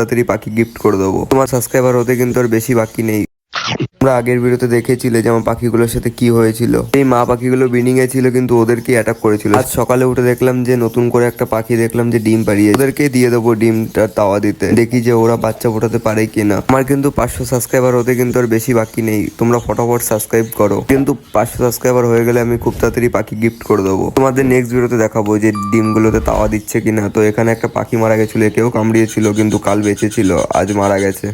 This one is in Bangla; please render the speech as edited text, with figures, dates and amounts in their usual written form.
তাড়াতাড়ি পাখি গিফট করে দেবো। তোমার সাবস্ক্রাইবার হতে কিন্তু আর বেশি বাকি নেই। তোমরা আগের ভিডিওতে দেখেছিলে যে আমার পাখিগুলোর সাথে কি হয়েছিল। এই মা পাখিগুলো ব্রিডিং এ ছিল কিন্তু ওদেরকে অ্যাটাক করেছিল। আজ সকালে উঠে দেখলাম যে নতুন করে একটা পাখি দেখলাম যে ডিম পাড়িয়ে, ওদেরকে দিয়ে দেবো ডিমটা তাওয়া দিতে, দেখি যে ওরা বাচ্চা ফোটাতে পারে কিনা। আমার কিন্তু 500 সাবস্ক্রাইবার হতে কিন্তু আর বেশি বাকি নেই। তোমরা ফটাফট সাবস্ক্রাইব করো, কিন্তু 500 সাবস্ক্রাইবার হয়ে গেলে আমি খুব তাড়াতাড়ি পাখি গিফট করে দেবো। তোমাদের নেক্সট ভিডিওতে দেখাবো যে ডিমগুলোতে তাওয়া দিচ্ছে কিনা। তো এখানে একটা পাখি মারা গেছিল, একেও কামড়িয়েছিল কিন্তু কাল বেঁচে ছিল, আজ মারা গেছে।